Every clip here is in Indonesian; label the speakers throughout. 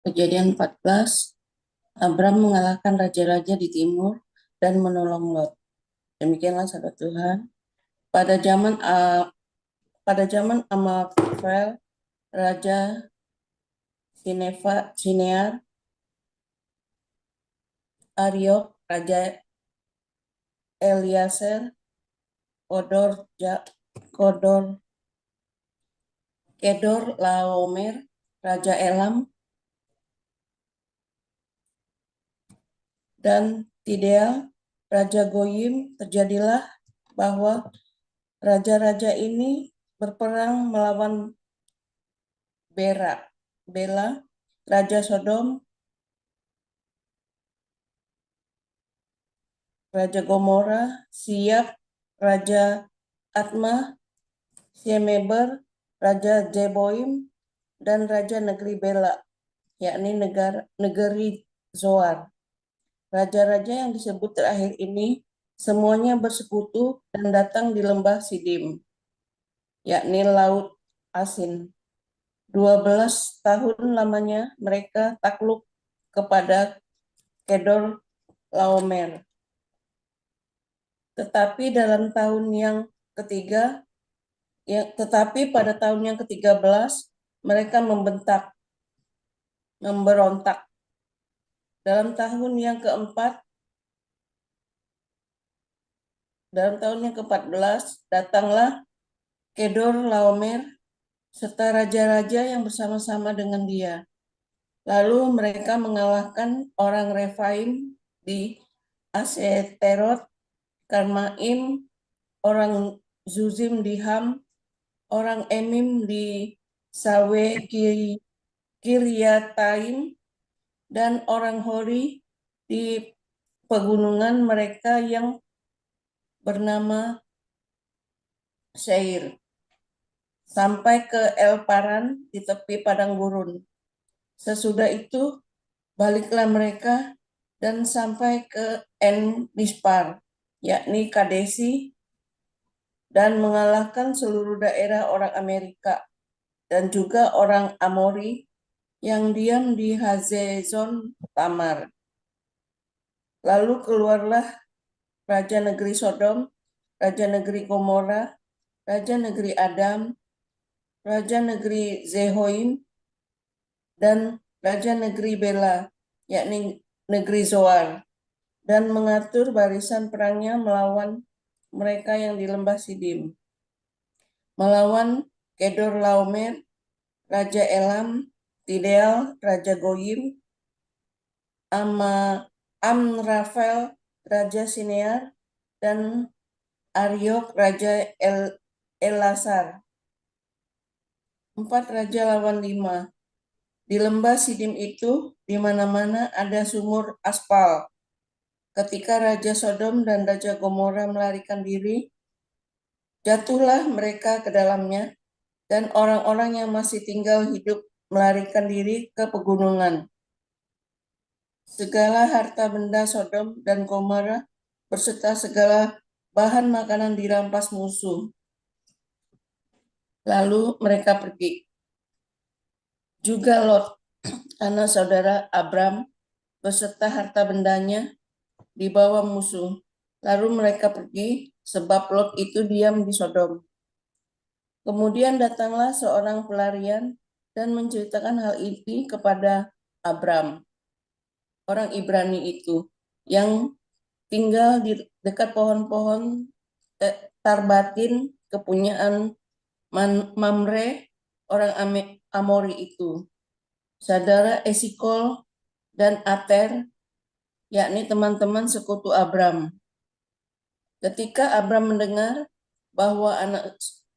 Speaker 1: Kejadian 14, Abram mengalahkan raja-raja di timur dan menolong Lot. Demikianlah sahabat Tuhan. Pada zaman Amraphel, Raja Sinear, Ariok, Raja Eliezer, Kedor Laomer, Raja Elam, dan Tidal, Raja Goyim. Terjadilah bahwa raja-raja ini berperang melawan Bela, Raja Sodom, Raja Gomora, Siap, Raja Atma, Shemeber, Raja Jeboim, dan Raja Negeri Bela, yakni negeri Zoar. Raja-raja yang disebut terakhir ini semuanya bersekutu dan datang di lembah Sidim, yakni Laut Asin. 12 tahun lamanya mereka takluk kepada Kedor Laomer. Tetapi pada tahun yang ke-13 mereka memberontak. Dalam tahun yang ke-14 datanglah Kedor Laomer serta raja-raja yang bersama-sama dengan dia. Lalu mereka mengalahkan orang Refaim di Aseterot, Karmaim, orang Zuzim di Ham, orang Emim di Sawe Kiryataim, dan orang Hori di pegunungan mereka yang bernama Seir, sampai ke El Paran di tepi padang gurun. Sesudah itu baliklah mereka dan sampai ke En Mispar, yakni Kadesi, dan mengalahkan seluruh daerah orang Amerika dan juga orang Amori yang diam di Hazezon Tamar. Lalu keluarlah raja negeri Sodom, raja negeri Gomora, raja negeri Adam, raja negeri Zehoim, dan raja negeri Bela, yakni negeri Zoar, dan mengatur barisan perangnya melawan mereka yang di lembah Sidim, melawan Kedor Laomer, Raja Elam, Tidal, Raja Goyim, Amraphel, Raja Sinear, dan Ariok, Raja Elasar. 4 raja lawan 5. Di lembah Sidim itu, di mana-mana ada sumur aspal. Ketika Raja Sodom dan Raja Gomora melarikan diri, jatuhlah mereka ke dalamnya, dan orang-orang yang masih tinggal hidup melarikan diri ke pegunungan. Segala harta benda Sodom dan Gomora beserta segala bahan makanan dirampas musuh. Lalu mereka pergi. Juga Lot, anak saudara Abram, beserta harta bendanya dibawa musuh. Lalu mereka pergi, sebab Lot itu diam di Sodom. Kemudian datanglah seorang pelarian dan menceritakan hal ini kepada Abram, orang Ibrani itu, yang tinggal di dekat pohon-pohon Tarbatin, kepunyaan Mamre, orang Amori itu. Saudara Esikol dan Ater, yakni teman-teman sekutu Abram. Ketika Abram mendengar bahwa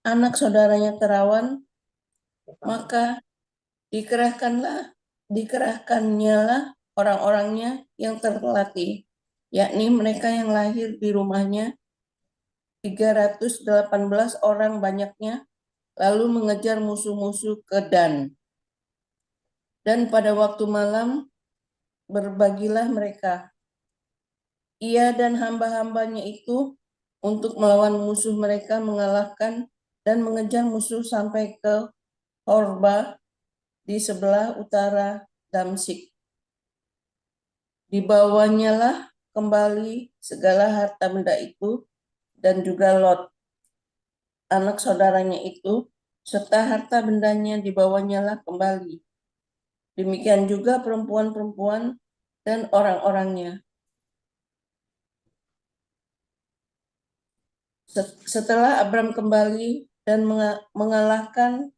Speaker 1: anak saudaranya terawan, maka dikerahkannya lah orang-orangnya yang terlatih, yakni mereka yang lahir di rumahnya, 318 orang banyaknya, lalu mengejar musuh-musuh ke Dan. Dan pada waktu malam berbagilah mereka, ia dan hamba-hambanya itu, untuk melawan musuh mereka, mengalahkan dan mengejar musuh sampai ke Horba di sebelah utara Damsyik. Dibawanyalah kembali segala harta benda itu dan juga Lot, anak saudaranya itu, serta harta bendanya dibawanyalah kembali. Demikian juga perempuan-perempuan dan orang-orangnya. Setelah Abram kembali dan mengalahkan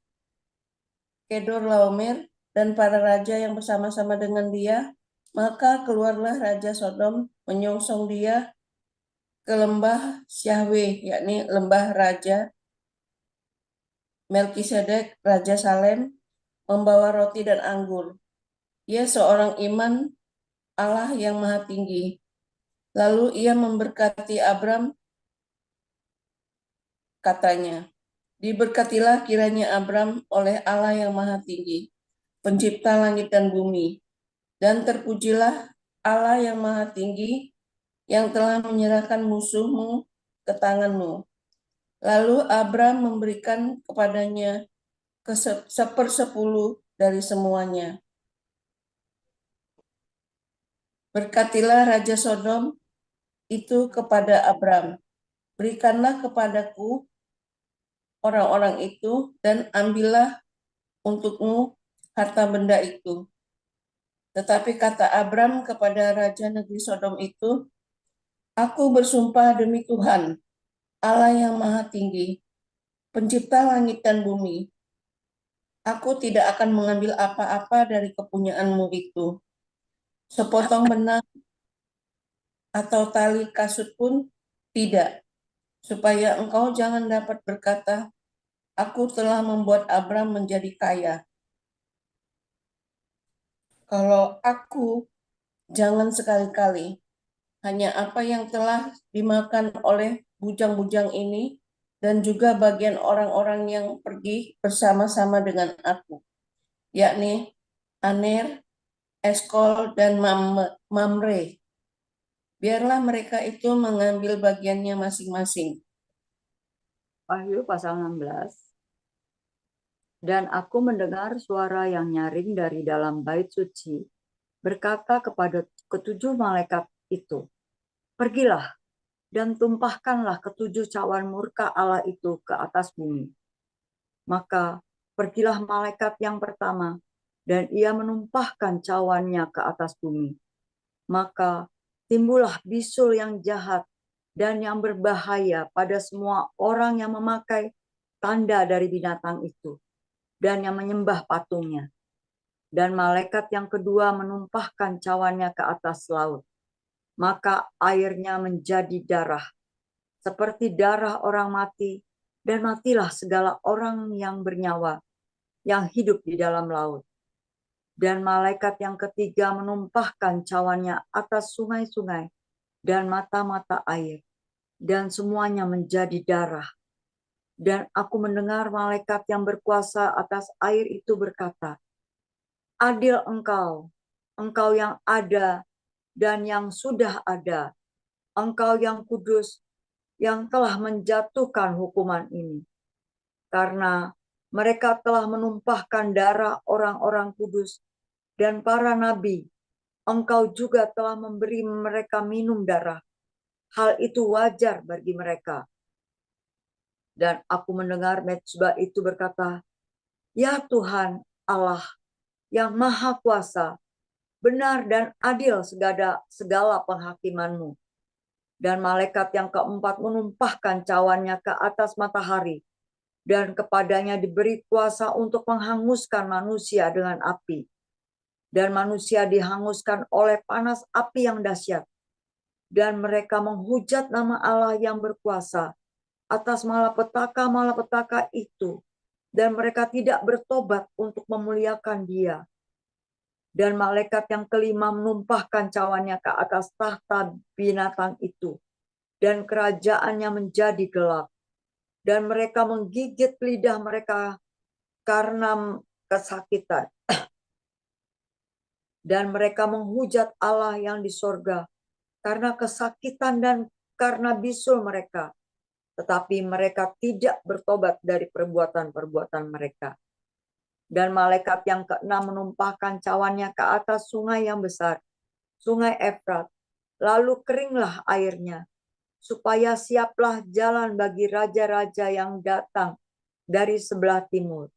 Speaker 1: Kedorlaomer dan para raja yang bersama-sama dengan dia, maka keluarlah Raja Sodom menyongsong dia ke lembah Syahwe, yakni lembah Raja Melkisedek, Raja Salem, membawa roti dan anggur. Ia seorang iman Allah yang maha tinggi. Lalu ia memberkati Abram, katanya, diberkatilah kiranya Abram oleh Allah yang maha tinggi, pencipta langit dan bumi, dan terpujilah Allah yang maha tinggi yang telah menyerahkan musuhmu ke tanganmu. Lalu Abram memberikan kepadanya sepersepuluh dari semuanya. Berkatilah Raja Sodom itu kepada Abram, berikanlah kepadaku orang-orang itu dan ambillah untukmu harta benda itu. Tetapi kata Abram kepada Raja negeri Sodom itu, aku bersumpah demi Tuhan, Allah yang maha tinggi, pencipta langit dan bumi, aku tidak akan mengambil apa-apa dari kepunyaanmu itu. Sepotong benang atau tali kasut pun tidak, supaya engkau jangan dapat berkata, aku telah membuat Abram menjadi kaya. Kalau aku, jangan sekali-kali, hanya apa yang telah dimakan oleh bujang-bujang ini, dan juga bagian orang-orang yang pergi bersama-sama dengan aku, yakni Aner, Eskol, dan Mamre. Biarlah mereka itu mengambil bagiannya masing-masing.
Speaker 2: Wahyu pasal 16. Dan aku mendengar suara yang nyaring dari dalam bait suci, berkata kepada ketujuh malaikat itu, pergilah dan tumpahkanlah ketujuh cawan murka Allah itu ke atas bumi. Maka pergilah malaikat yang pertama, dan ia menumpahkan cawannya ke atas bumi. Maka timbullah bisul yang jahat dan yang berbahaya pada semua orang yang memakai tanda dari binatang itu dan yang menyembah patungnya. Dan malaikat yang kedua menumpahkan cawannya ke atas laut. Maka airnya menjadi darah, seperti darah orang mati, dan matilah segala orang yang bernyawa, yang hidup di dalam laut. Dan malaikat yang ketiga menumpahkan cawannya atas sungai-sungai dan mata-mata air, dan semuanya menjadi darah. Dan aku mendengar malaikat yang berkuasa atas air itu berkata, adil engkau, engkau yang ada dan yang sudah ada, engkau yang kudus, yang telah menjatuhkan hukuman ini. Karena mereka telah menumpahkan darah orang-orang kudus dan para nabi, engkau juga telah memberi mereka minum darah. Hal itu wajar bagi mereka. Dan aku mendengar mezbah itu berkata, ya Tuhan Allah yang maha kuasa, benar dan adil segala penghakimanmu. Dan malaikat yang keempat menumpahkan cawannya ke atas matahari, dan kepadanya diberi kuasa untuk menghanguskan manusia dengan api. Dan manusia dihanguskan oleh panas api yang dahsyat. Dan mereka menghujat nama Allah yang berkuasa atas malapetaka-malapetaka itu. Dan mereka tidak bertobat untuk memuliakan Dia. Dan malaikat yang kelima menumpahkan cawannya ke atas tahta binatang itu. Dan kerajaannya menjadi gelap. Dan mereka menggigit lidah mereka karena kesakitan. Dan mereka menghujat Allah yang di sorga karena kesakitan dan karena bisul mereka. Tetapi mereka tidak bertobat dari perbuatan-perbuatan mereka. Dan malaikat yang keenam menumpahkan cawannya ke atas sungai yang besar, sungai Efrat. Lalu keringlah airnya, supaya siaplah jalan bagi raja-raja yang datang dari sebelah timur.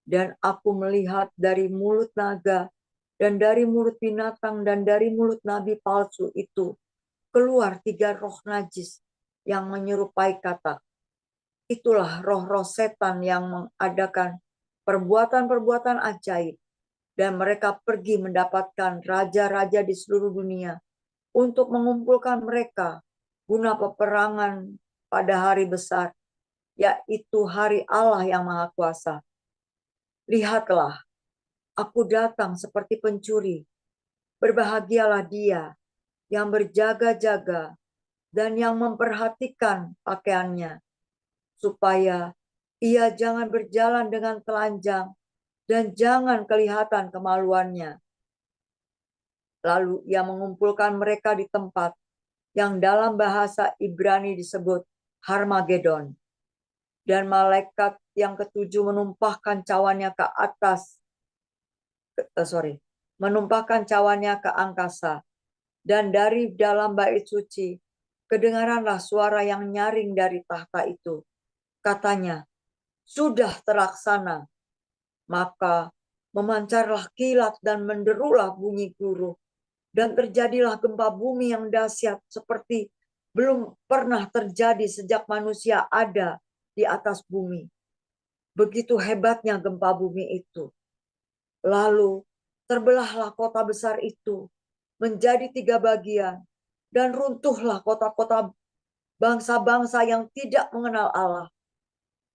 Speaker 2: Dan aku melihat dari mulut naga, dan dari mulut binatang, dan dari mulut nabi palsu itu, keluar 3 roh najis yang menyerupai katak. Itulah roh-roh setan yang mengadakan perbuatan-perbuatan ajaib, dan mereka pergi mendapatkan raja-raja di seluruh dunia untuk mengumpulkan mereka guna peperangan pada hari besar, yaitu hari Allah yang Maha Kuasa. Lihatlah, aku datang seperti pencuri. Berbahagialah dia yang berjaga-jaga dan yang memperhatikan pakaiannya, supaya ia jangan berjalan dengan telanjang dan jangan kelihatan kemaluannya. Lalu ia mengumpulkan mereka di tempat yang dalam bahasa Ibrani disebut Harmagedon. Dan malaikat yang ketujuh menumpahkan cawannya ke menumpahkan cawannya ke angkasa. Dan dari dalam bait suci kedengaranlah suara yang nyaring dari tahta itu. Katanya, sudah terlaksana. Maka memancarlah kilat dan menderulah bunyi guruh. Dan terjadilah gempa bumi yang dahsyat seperti belum pernah terjadi sejak manusia ada di atas bumi. Begitu hebatnya gempa bumi itu. Lalu terbelahlah kota besar itu menjadi 3 bagian, dan runtuhlah kota-kota bangsa-bangsa yang tidak mengenal Allah.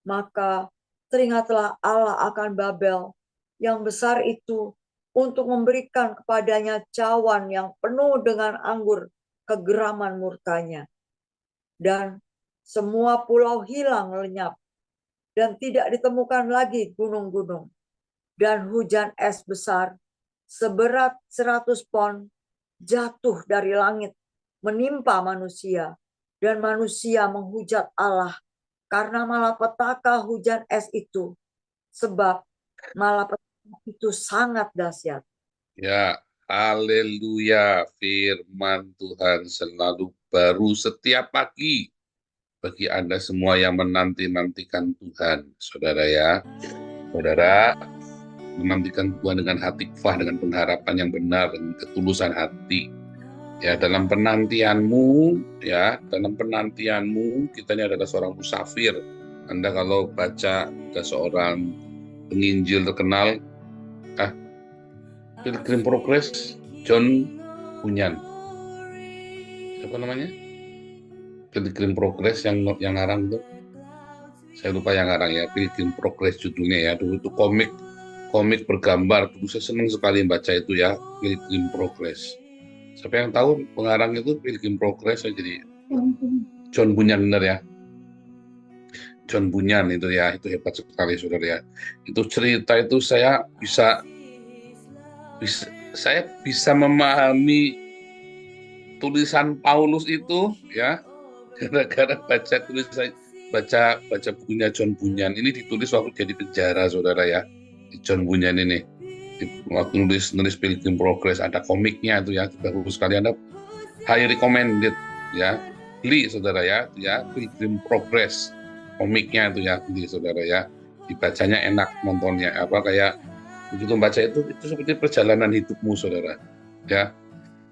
Speaker 2: Maka teringatlah Allah akan Babel yang besar itu, untuk memberikan kepadanya cawan yang penuh dengan anggur kegeraman murkanya. Dan semua pulau hilang lenyap, dan tidak ditemukan lagi gunung-gunung. Dan hujan es besar seberat 100 pon jatuh dari langit menimpa manusia, dan manusia menghujat Allah karena malapetaka hujan es itu, sebab malapetaka itu sangat dahsyat.
Speaker 3: Ya, haleluya. Firman Tuhan selalu baru setiap pagi bagi Anda semua yang menanti-nantikan Tuhan, saudara ya. Saudara, menantikan Tuhan dengan hati kufah, dengan pengharapan yang benar, dengan ketulusan hati. Ya, dalam penantianmu, kita ini adalah seorang musafir. Anda kalau baca ke seorang penginjil terkenal, Pilgrim Progress, John Bunyan. Siapa namanya? Pilgrim Progress yang ngarang tuh. Saya lupa yang ngarang ya. Pilgrim Progress judulnya ya. Dulu itu komik bergambar. Dulu saya senang sekali baca itu ya. Pilgrim Progress. Siapa yang tahu pengarang itu Pilgrim Progress? Jadi John Bunyan, benar ya. John Bunyan itu ya, itu hebat sekali saudara ya. Itu cerita itu saya bisa memahami tulisan Paulus itu ya, gara-gara baca bukunya John Bunyan. Ini ditulis waktu jadi penjara saudara ya. John Bunyan ini waktu nulis Pilgrim Progress, ada komiknya itu ya, bagus sekali. Anda high recommended ya, beli saudara ya Pilgrim Progress komiknya itu ya, beli saudara ya, dibacanya enak, nontonnya kayak begitu baca itu seperti perjalanan hidupmu saudara ya.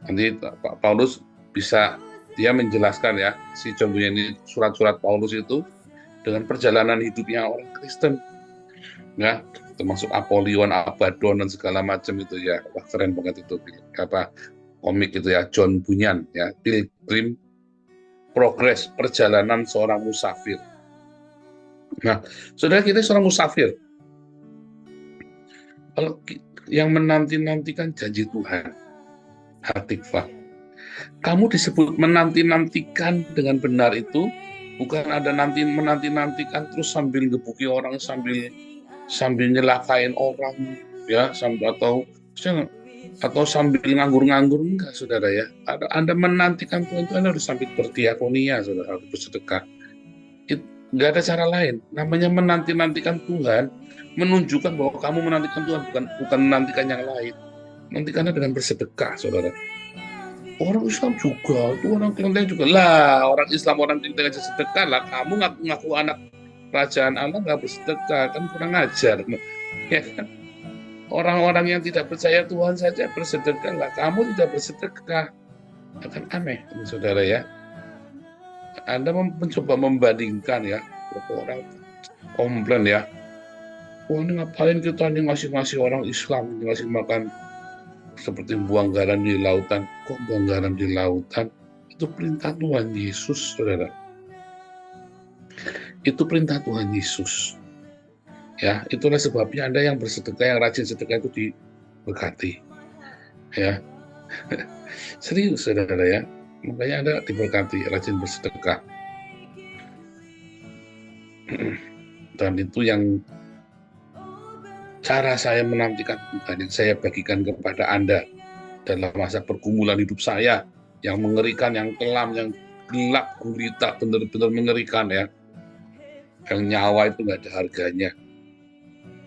Speaker 3: Nanti Pak Paulus bisa dia menjelaskan ya, si John Bunyan ini, surat-surat Paulus itu dengan perjalanan hidupnya orang Kristen ya, termasuk Apollyon, Abaddon dan segala macam itu ya. Wah, keren banget itu komik itu ya, John Bunyan ya, Pilgrim Progress, perjalanan seorang musafir. Nah, saudara, kita seorang musafir. Kalau yang menanti-nantikan janji Tuhan, Hatikvah, kamu disebut menanti-nantikan dengan benar itu bukan ada menanti-nantikan terus sambil ngebuki orang, sambil nyelakain orang ya, atau sambil nganggur-nganggur, enggak saudara ya. Anda menantikan Tuhan itu harus sambil berdiakonia, saudara, harus bersedekah. Nggak ada cara lain. Namanya menanti-nantikan Tuhan, menunjukkan bahwa kamu menantikan Tuhan, bukan menantikan yang lain. Nantikannya dengan bersedekah, saudara. Orang Islam juga, itu orang kelenteng juga. Lah, orang Islam, orang kelenteng aja sedekah lah. Kamu ngaku-ngaku anak kerajaan Allah nggak bersedekah, kan kurang ajar. Ya kan? Orang-orang yang tidak percaya Tuhan saja bersedekah lah. Kamu tidak bersedekah. Akan aneh, saudara ya. Anda mencoba membandingkan ya, beberapa orang komplain ya, wah ini ngapain kita nih ngasih orang Islam, ngasih makan seperti buang garam di lautan. Kok buang garam di lautan? Itu perintah Tuhan Yesus, saudara. Itu perintah Tuhan Yesus. Ya, itulah sebabnya Anda yang bersedekah, yang rajin sedekah itu diberkati. Ya, serius, saudara ya. Makanya Anda diberkati, rajin bersedekah. Dan itu yang cara saya menantikan Tuhan, yang saya bagikan kepada Anda dalam masa pergumulan hidup saya, yang mengerikan, yang kelam, yang gelap, gulita, benar-benar mengerikan ya. Yang nyawa itu nggak ada harganya.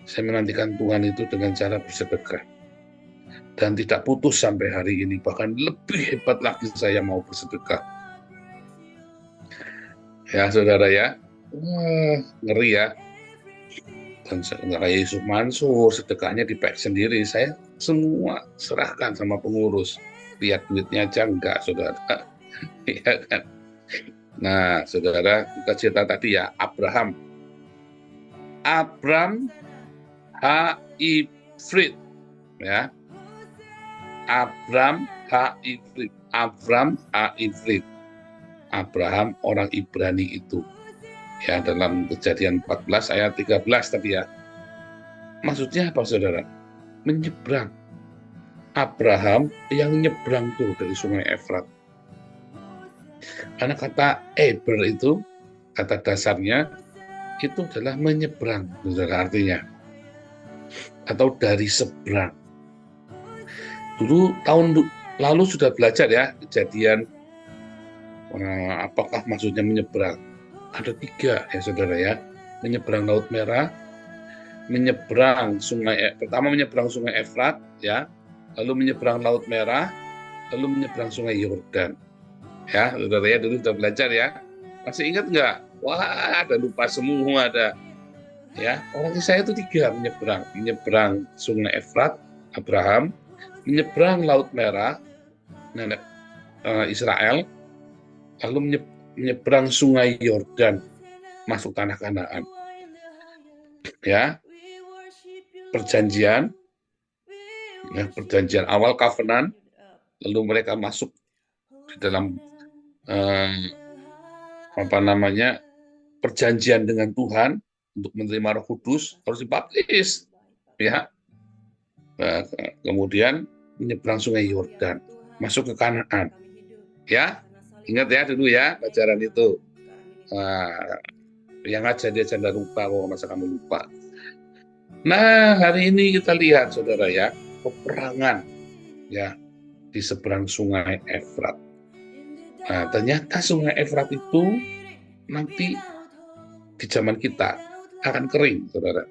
Speaker 3: Saya menantikan Tuhan itu dengan cara bersedekah. Dan tidak putus sampai hari ini. Bahkan lebih hebat lagi saya mau bersedekah. Ya saudara ya. Wah, ngeri ya. Dan kayak Yusuf Mansur, sedekahnya dipek sendiri. Saya semua serahkan sama pengurus. Lihat duitnya aja enggak, saudara. Ya kan? Nah, saudara, kita cerita tadi ya, Abram H-I-Frit, ya. Abram H-I-Frit. Abraham orang Ibrani itu. Ya, dalam Kejadian 14 ayat 13 tadi ya. Maksudnya apa, saudara? Menyeberang. Abraham yang nyebrang tuh dari sungai Efrat. Karena kata Eber itu, kata dasarnya, itu adalah menyeberang, saudara, artinya. Atau dari seberang. Dulu tahun lalu sudah belajar ya, Kejadian, apakah maksudnya menyeberang. Ada 3 ya saudara ya, menyeberang Laut Merah, menyeberang pertama menyeberang sungai Efrat ya, lalu menyeberang Laut Merah, lalu menyeberang sungai Yordan. Ya saudara ya, dulu sudah belajar ya, masih ingat nggak? Wah, ada lupa semua ada. Ya, orang Israel itu 3 menyeberang sungai Efrat, Abraham, menyeberang Laut Merah, Israel, lalu menyeberang sungai Yordan, masuk tanah Kanaan. Ya, perjanjian awal covenant, lalu mereka masuk di dalam perjanjian dengan Tuhan untuk menerima Roh Kudus, harus dibaptis, ya. Nah, kemudian menyeberang sungai Yordan, masuk ke Kanaan, ya. Ingat ya dulu ya pelajaran itu. Yang aja dia jangan lupa, kok masa kamu lupa. Nah, hari ini kita lihat saudara ya, peperangan ya di seberang sungai Efrat. Nah, ternyata sungai Efrat itu nanti di zaman kita akan kering, saudara.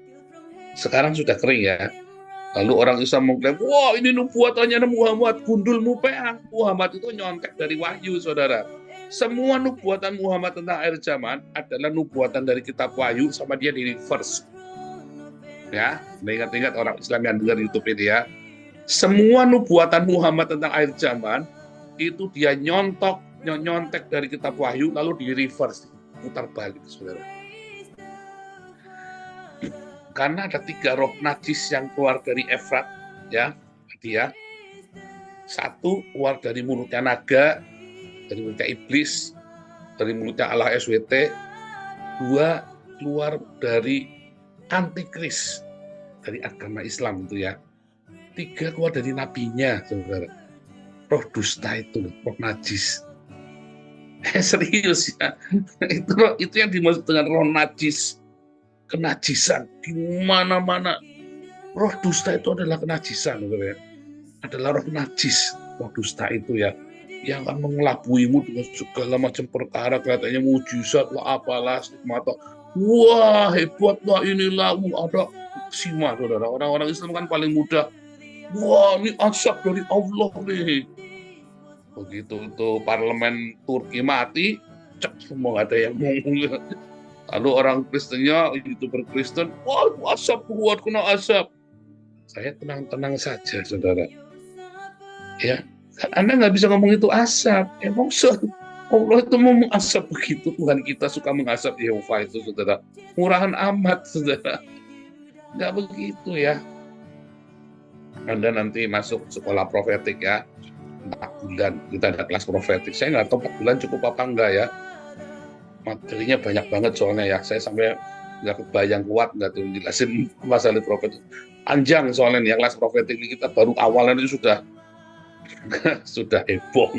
Speaker 3: Sekarang sudah kering ya. Lalu orang Islam mengklaim, wah ini nubuatannya Muhammad, gundulmu peang. Muhammad itu nyontek dari wahyu, saudara. Semua nubuatan Muhammad tentang akhir zaman adalah nubuatan dari kitab wahyu, sama dia di reverse. Ya, ingat-ingat orang Islam yang dengar YouTube ini ya. Semua nubuatan Muhammad tentang akhir zaman, itu dia nyontek dari kitab wahyu, lalu di reverse, putar balik, saudara. Karena ada 3 roh najis yang keluar dari Efrat, ya, dia. 1 keluar dari mulutnya naga, dari mulutnya iblis, dari mulutnya Allah SWT. 2 keluar dari antikris, dari agama Islam itu ya. 3 keluar dari nabinya, saudara. Roh dusta itu, roh najis. Serius ya, itu yang dimaksud dengan roh najis. Kenajisan di mana-mana. Roh dusta itu adalah kenajisan, saudara. Adalah roh najis, roh dusta itu ya. yang akan mengelabuimu dengan segala macam perkara, kelihatannya mujizat lah, apalah, stigmata. Wah, hebat lah inilah, ada simak saudara. Orang-orang Islam kan paling mudah. Wah, ini asap dari Allah nih. Begitu itu parlemen Turki mati, cek semua nggak ada yang ngomong. Lalu orang Kristennya, YouTuber Kristen, wah asap keluar, kena asap. Saya tenang-tenang saja, saudara. Ya, Anda nggak bisa ngomong itu asap. Emang Allah itu mau mengasap begitu. Tuhan kita suka mengasap Yehova itu, saudara. Murahan amat, saudara. Nggak begitu ya. Anda nanti masuk sekolah profetik ya. 4 bulan kita ada kelas profetik. Saya nggak tahu 4 bulan cukup apa enggak ya. Materinya banyak banget soalnya ya. Saya sampai nggak kebayang kuat nggak tuh jelasin masalah profetik. Panjang soalnya nih, kelas profetik ini kita baru awalnya itu sudah heboh.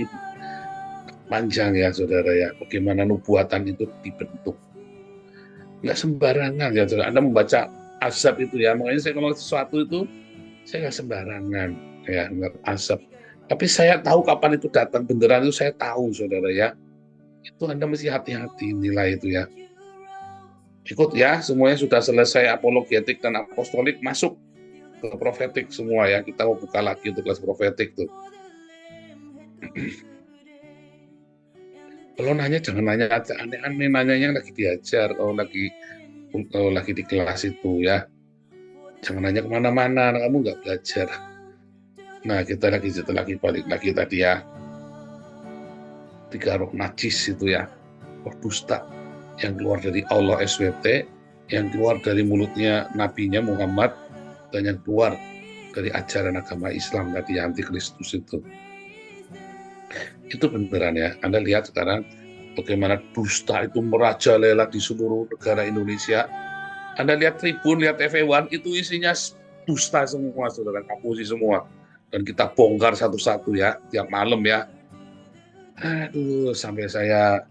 Speaker 3: Panjang ya saudara ya. Bagaimana nubuatan itu dibentuk. Nggak sembarangan ya saudara. Anda membaca azab itu ya. Makanya saya kalau sesuatu itu saya nggak sembarangan ya, nggak azab. Tapi saya tahu kapan itu datang beneran, itu saya tahu saudara ya. Itu Anda mesti hati-hati nilai itu ya. Ikut ya, semuanya sudah selesai apologetik dan apostolik, masuk ke profetik semua ya. Kita mau buka lagi untuk kelas profetik tuh. Kalau nanya jangan nanya aneh-aneh, nanyanya lagi diajar, kalau lagi di kelas itu ya. Jangan nanya kemana-mana, kamu nggak belajar. Nah, kita balik lagi tadi ya. 3 roh najis itu ya, roh dusta yang keluar dari Allah SWT, yang keluar dari mulutnya nabinya Muhammad, dan yang keluar dari ajaran agama Islam tadi, antikristus itu. Itu beneran ya. Anda lihat sekarang bagaimana dusta itu merajalela di seluruh negara Indonesia. Anda lihat Tribun, lihat TV1, itu isinya dusta semua, saudara, kapusi semua. Dan kita bongkar satu-satu ya, tiap malam ya. Aduh, sampai saya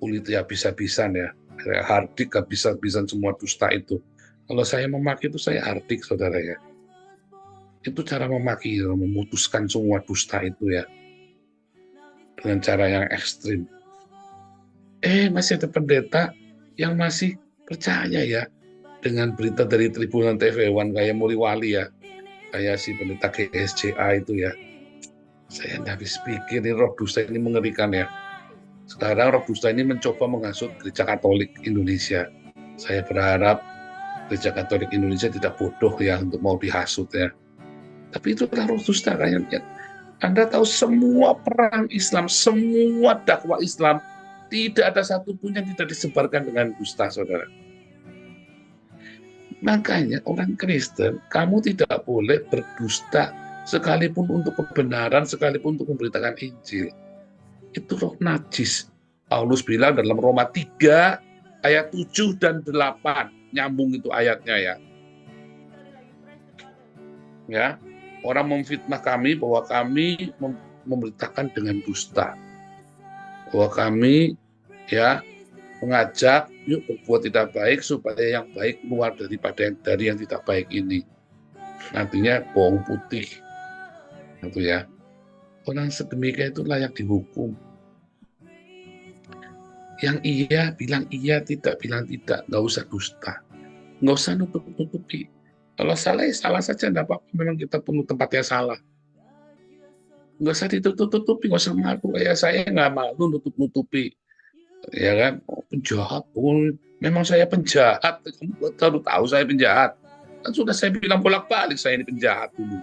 Speaker 3: kulit habis-habisan ya. Saya hardik habis-habisan semua dusta itu. Kalau saya memaki itu saya hardik, saudara ya. Itu cara memaki, memutuskan semua dusta itu ya. Dengan cara yang ekstrim. Masih ada pendeta yang masih percaya ya dengan berita dari Tribun TV1 kayak Muri Wali ya. Kayak si pendeta GSCA itu ya. Saya nggak habis pikir, ini roh dusta ini mengerikan ya. Sekarang roh dusta ini mencoba menghasut Gereja Katolik Indonesia. Saya berharap Gereja Katolik Indonesia tidak bodoh ya untuk mau dihasut ya. Tapi itulah roh dusta kayaknya. Anda tahu semua perang Islam, semua dakwah Islam, tidak ada satupun yang tidak disebarkan dengan dusta, saudara. Makanya orang Kristen, kamu tidak boleh berdusta sekalipun untuk kebenaran, sekalipun untuk memberitakan Injil. Itu roh najis. Paulus bilang dalam Roma 3 ayat 7 dan 8. Nyambung itu ayatnya ya. Ya, orang memfitnah kami bahwa kami memberitakan dengan dusta. Bahwa kami ya mengajak yuk berbuat tidak baik supaya yang baik keluar dari yang tidak baik ini. Nantinya bohong putih. Itu ya. Orang sedemikian itu layak dihukum. Yang iya bilang iya, tidak bilang tidak. Nggak usah dusta. Nggak usah nutup-nutupi. Kalau salah ya salah saja, enggak apa-apa. Memang kita penuh tempatnya salah. Nggak usah ditutup-tutupi, nggak usah malu. Kayak saya nggak malu nutup-nutupi. Ya kan, penjahat pun memang saya penjahat, kamu baru tahu saya penjahat, kan sudah saya bilang bolak-balik saya ini penjahat dulu.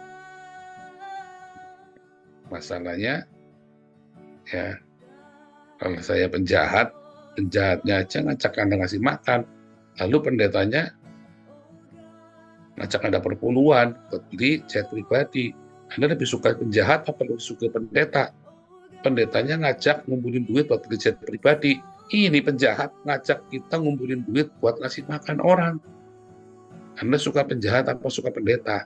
Speaker 3: Masalahnya ya, kalau saya penjahatnya aja ngajak Anda ngasih makan, lalu pendetanya ngajak Anda perpuluhan buat beli jet pribadi. Anda lebih suka penjahat apa lebih suka pendeta? Pendetanya ngajak ngumpulin duit buat beli jet pribadi. Ini penjahat ngajak kita ngumpulin duit buat ngasih makan orang. Anda suka penjahat apa suka pendeta?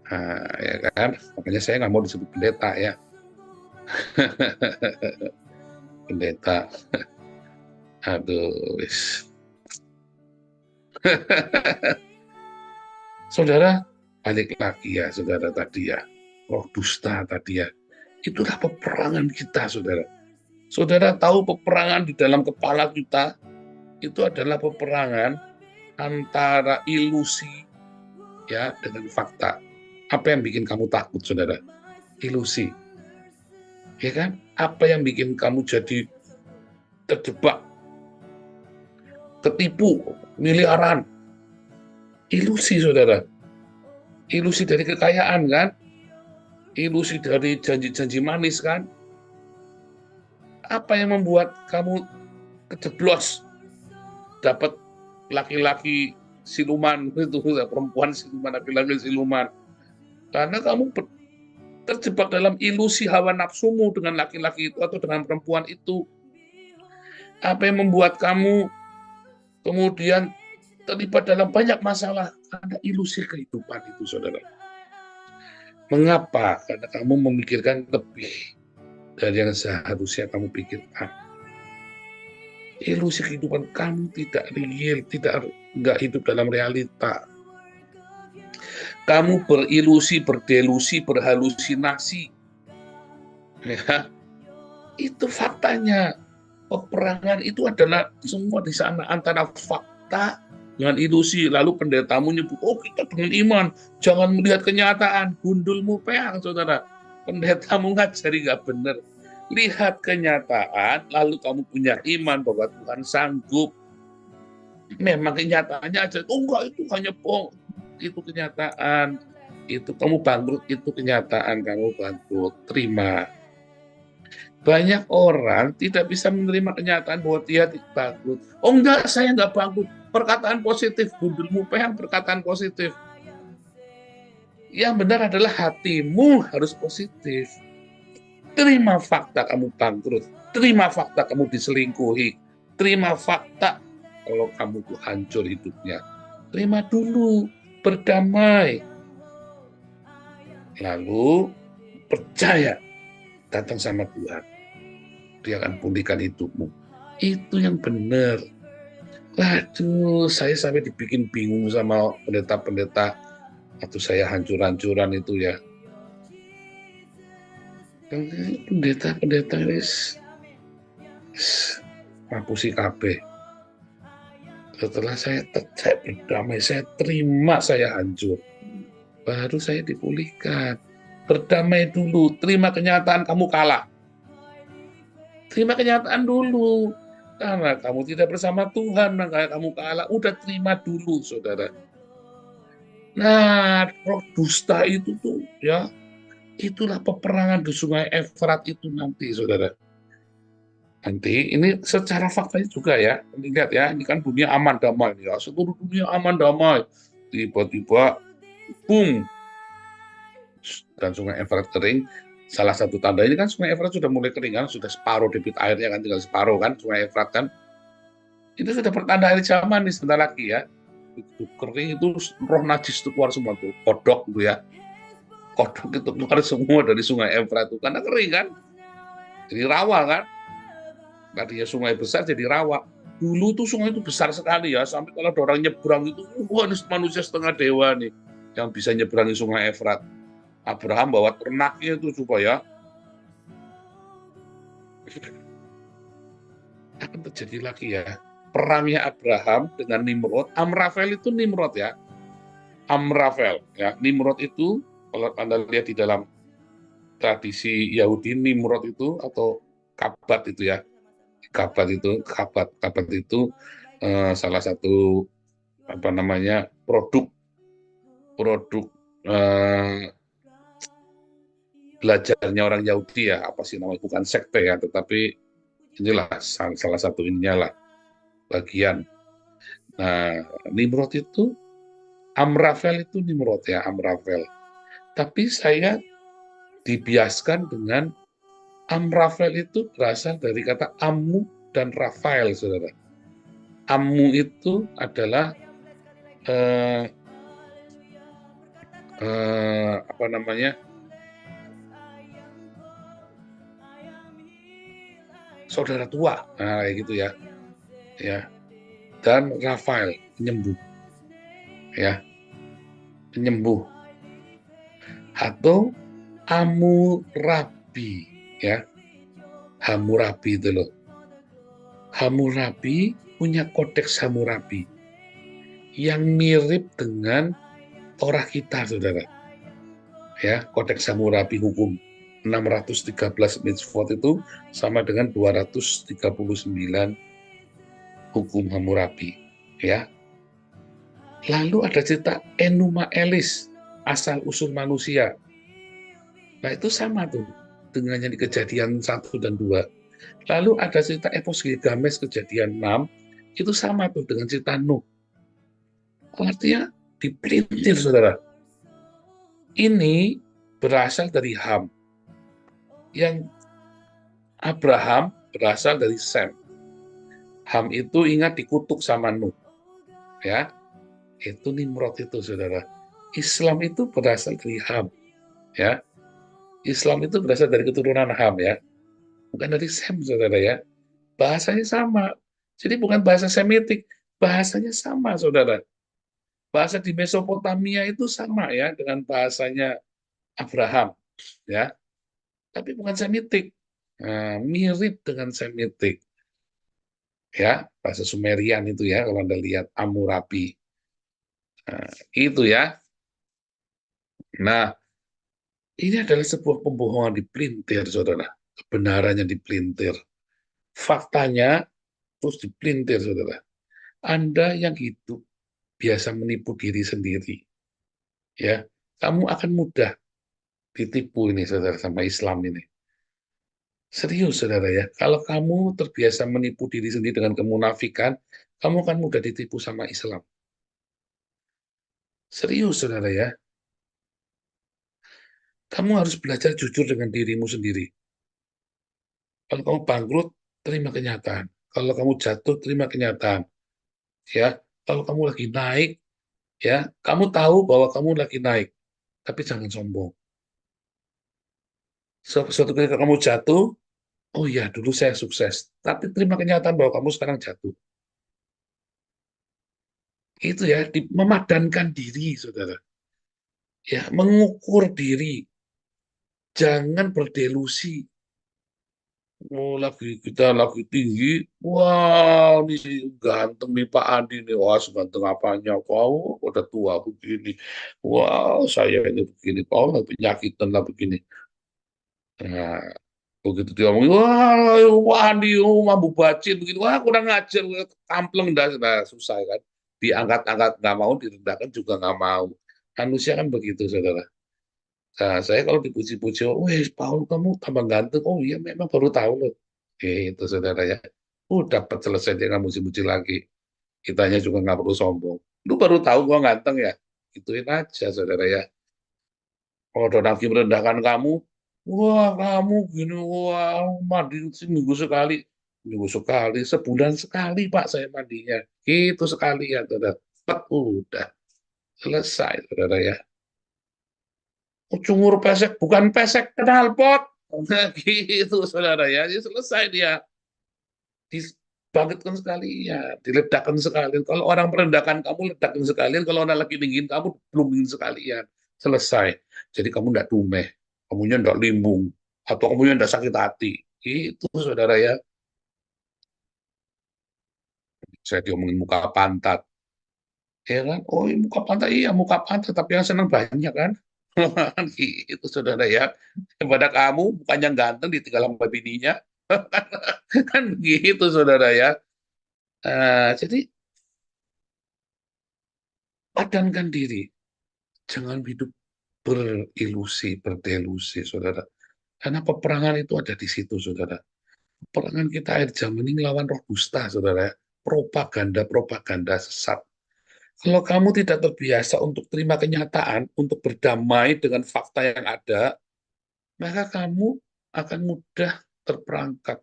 Speaker 3: Nah, ya kan? Makanya saya nggak mau disebut pendeta ya. Pendeta. Aduh, wis. Saudara, balik lagi ya, saudara tadi ya. Roh dusta tadi ya. Itulah peperangan kita, saudara. Saudara tahu peperangan di dalam kepala kita itu adalah peperangan antara ilusi ya dengan fakta. Apa yang bikin kamu takut, saudara? Ilusi. Ya kan? Apa yang bikin kamu jadi terjebak, ketipu, miliaran? Ilusi, saudara. Ilusi dari kekayaan, kan? Ilusi dari janji-janji manis, kan? Apa yang membuat kamu kejeblos dapat laki-laki siluman itu, perempuan siluman, laki-laki siluman? Karena kamu terjebak dalam ilusi hawa nafsumu dengan laki-laki itu atau dengan perempuan itu. Apa yang membuat kamu kemudian terlibat dalam banyak masalah? Karena ilusi kehidupan itu, saudara. Mengapa? Karena kamu memikirkan lebih dari yang seharusnya kamu pikirkan. Ilusi kehidupan kamu tidak real, nggak hidup dalam realita. Kamu berilusi, berdelusi, berhalusinasi. Ya, itu faktanya. Peperangan itu adalah semua di sana antara fakta dengan ilusi. Lalu pendetamu nyebut, oh kita dengan iman, jangan melihat kenyataan. Gundulmu peang, saudara. Pendetamu ngajari nggak benar. Lihat kenyataan, lalu kamu punya iman bahwa Tuhan sanggup. Memang kenyataannya aja, oh enggak, itu hanya bohong. Itu kenyataan. Itu kamu bangkrut, itu kenyataan kamu bangkrut. Terima. Banyak orang tidak bisa menerima kenyataan bahwa dia bangkrut. Oh enggak, saya enggak bangkrut. Perkataan positif, gundulmu peang, perkataan positif. Yang benar adalah hatimu harus positif. Terima fakta kamu bangkrut. Terima fakta kamu diselingkuhi. Terima fakta kalau kamu tuh hancur hidupnya. Terima dulu, berdamai. Lalu percaya, datang sama Tuhan. Dia akan pulihkan hidupmu. Itu yang benar. Waduh, saya sampai dibikin bingung sama pendeta-pendeta atau saya hancur-hancuran itu ya. Pendeta-pendeta ini ngapusi kabeh. Setelah saya berdamai, saya terima saya hancur. Baru saya dipulihkan. Berdamai dulu, terima kenyataan kamu kalah. Terima kenyataan dulu. Karena kamu tidak bersama Tuhan, maka kamu kalah. Udah terima dulu, saudara. Nah, roh dusta itu tuh, ya, itulah peperangan di Sungai Efrat itu nanti, saudara. Nanti ini secara faktanya juga ya, lihat ya, ini kan dunia aman damai, ya, seluruh dunia aman damai. Tiba-tiba, boom, dan Sungai Efrat kering. Salah satu tanda ini kan Sungai Efrat sudah mulai kering kan, sudah separuh debit airnya kan, tinggal separuh kan, Sungai Efrat kan. Itu sudah pertanda akhir zaman nih sebentar lagi ya. Itu kering itu roh najis itu keluar semua tuh, kodok tuh ya. Kodok itu keluar semua dari Sungai Efrat itu karena kering kan. Jadi rawa kan. Tadinya sungai besar jadi rawa. Dulu tuh sungai itu besar sekali ya, sampai kalau ada orang nyebrang itu, wah ini manusia setengah dewa nih yang bisa nyeberangi Sungai Efrat. Abraham bawa ternaknya itu supaya akan terjadi lagi ya perangnya Abraham dengan Nimrod. Amrafel itu Nimrod ya, Amrafel ya. Nimrod itu kalau Anda lihat di dalam tradisi Yahudi, Nimrod itu atau Kabat itu ya, Kabat itu salah satu apa namanya produk belajarnya orang Yahudi ya, apa sih namanya, bukan sekte ya, tetapi inilah salah satu ininya lah, bagian. Nah, Nimrod itu, Amrafel itu Nimrod ya, Amrafel. Tapi saya dibiaskan dengan Amrafel itu berasal dari kata Amu dan Rafael, saudara. Amu itu adalah apa namanya, saudara tua, nah kayak gitu ya, ya. Dan Rafael penyembuh, ya, penyembuh. Atau Amurab, Hammurabi, ya. Hammurabi itu loh. Hammurabi punya kodeks Hammurabi yang mirip dengan Torah kita, saudara. Ya, kodeks Hammurabi hukum 613 mitzvot itu sama dengan 239 hukum Hammurabi, ya. Lalu ada cerita Enuma Elis, asal usul manusia. Nah, itu sama tuh dengan yang di Kejadian 1 dan 2. Lalu ada cerita Epos Gilgamesh Kejadian 6, itu sama tuh dengan cerita Nuh. Artinya dipelintir, saudara. Ini berasal dari Ham. Yang Abraham berasal dari Sem. Ham itu ingat dikutuk sama Nuh. Ya, itu Nimrod itu, saudara. Islam itu berasal dari Ham. Ya, Islam itu berasal dari keturunan Ham, ya. Bukan dari Sem, saudara, ya. Bahasanya sama. Jadi bukan bahasa Semitik, bahasanya sama, saudara. Bahasa di Mesopotamia itu sama, ya, dengan bahasanya Abraham, ya. Tapi bukan Semitik. Nah, mirip dengan Semitik, ya, bahasa Sumerian itu, ya, kalau Anda lihat Hammurabi. Nah, itu, ya. Nah, ini adalah sebuah pembohongan dipelintir, saudara. Kebenarannya dipelintir. Faktanya terus dipelintir, saudara. Anda yang hidup biasa menipu diri sendiri, ya, kamu akan mudah ditipu ini, saudara, sama Islam ini. Serius, saudara, ya. Kalau kamu terbiasa menipu diri sendiri dengan kemunafikan, kamu akan mudah ditipu sama Islam. Serius, saudara, ya. Kamu harus belajar jujur dengan dirimu sendiri. Kalau kamu bangkrut, terima kenyataan. Kalau kamu jatuh, terima kenyataan. Ya, kalau kamu lagi naik, ya, kamu tahu bahwa kamu lagi naik, tapi jangan sombong. Suatu ketika kamu jatuh, oh ya, dulu saya sukses, tapi terima kenyataan bahwa kamu sekarang jatuh. Itu, ya, memadankan diri, saudara. Ya, mengukur diri, jangan berdelusi. Oh, kita lagi tinggi, wah, ini ganteng nih Pak Andi nih, wah, seganteng apanya, kau udah tua begini, wah, saya ini begini, kau lah penyakitan lah begini. Nah, begitu dia ngomong, wah Andi, mampu bacin begini, wah, kurang ngajar, kampleng, dah susah kan, diangkat-angkat nggak mau, direndahkan juga nggak mau. Manusia kan begitu, saudara. Nah, saya kalau dipuji-puji, weh, Paul, kamu tambah ganteng. Oh iya, memang baru tahu loh. Itu, saudara, ya. Dapat selesai, dia nggak muji-muji lagi. Kitanya juga nggak perlu sombong. Lu baru tahu gua ganteng ya? Ituin aja, saudara, ya. Kalau ada lagi merendahkan kamu, wah, kamu gini, wah, mandi seminggu sekali. Minggu sekali, sebulan sekali, Pak, saya mandinya. Itu sekali, ya, saudara. Udah. Selesai, saudara, ya. Cungur pesek, bukan pesek knalpot. Nah, gitu, saudara, ya. Jadi selesai dia. Dibangkitkan sekalian, diledakkan sekalian. Kalau orang merendahkan kamu, ledakan sekalian. Kalau orang lagi tinggiin kamu, belum sekalian. Selesai. Jadi kamu tidak dumeh, kamunya tidak limbung, atau kamunya tidak sakit hati. Itu, saudara, ya. Saya diomongin muka pantat. Ya kan? Oh, muka pantat, iya muka pantat, tapi yang senang banyak kan? Itu, saudara, ya. Pada kamu bukannya ganteng ditinggal sama bininya. Kan gitu, saudara, ya. Jadi padankan diri, jangan hidup berilusi, berdelusi, saudara. Karena peperangan itu ada di situ, saudara. Peperangan kita akhir zaman ini lawan roh dusta, saudara. Propaganda sesat. Kalau kamu tidak terbiasa untuk terima kenyataan, untuk berdamai dengan fakta yang ada, maka kamu akan mudah terperangkap,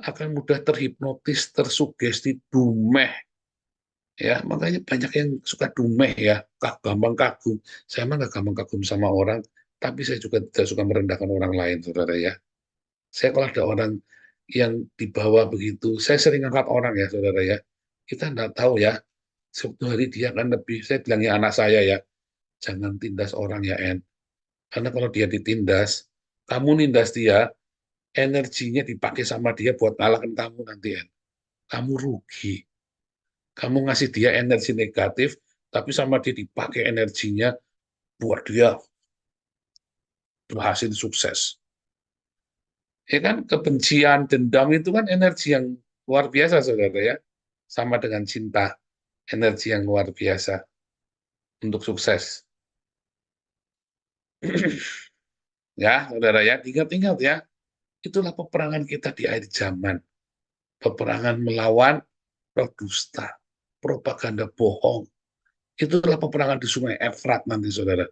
Speaker 3: akan mudah terhipnotis, tersugesti, dumeh. Ya, makanya banyak yang suka dumeh, ya, gampang kagum. Saya mah nggak gampang kagum sama orang, tapi saya juga tidak suka merendahkan orang lain, saudara, ya. Saya kalau ada orang yang dibawa begitu, saya sering angkat orang, ya, saudara, ya. Kita nggak tahu, ya, suatu hari dia akan lebih, saya bilangnya anak saya, ya, jangan tindas orang, ya, En. Karena kalau dia ditindas, kamu nindas dia, energinya dipakai sama dia buat ngalahkan kamu nanti, En. Kamu rugi. Kamu ngasih dia energi negatif, tapi sama dia dipakai energinya buat dia berhasil sukses. Ya kan, kebencian, dendam itu kan energi yang luar biasa, saudara ya. Sama dengan cinta, energi yang luar biasa untuk sukses. Ya, saudara ya, ingat-ingat ya, itulah peperangan kita di akhir zaman. Peperangan melawan roh dusta, propaganda bohong. Itulah peperangan di Sungai Efrat nanti, saudara.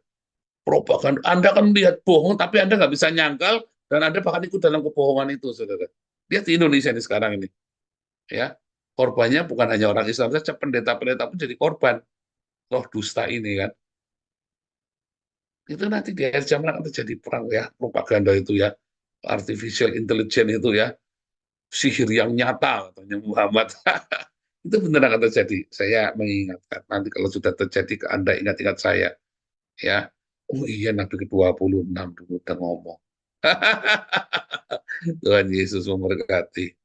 Speaker 3: Propaganda, Anda kan lihat bohong, tapi Anda nggak bisa nyangkal, dan Anda bahkan ikut dalam kebohongan itu, saudara. Lihat di Indonesia ini sekarang ini. Ya, korbannya bukan hanya orang Islam saja, pendeta-pendeta pun jadi korban roh dusta ini kan. Itu nanti di akhir zaman akan terjadi perang ya, propaganda itu ya, artificial intelligence itu ya, sihir yang nyata katanya Muhammad. Itu benar akan terjadi. Saya mengingatkan nanti kalau sudah terjadi ke Anda, ingat-ingat saya ya. Oh iya, Nabi ke-26 dulu udah ngomong. Tuhan Yesus memberkati.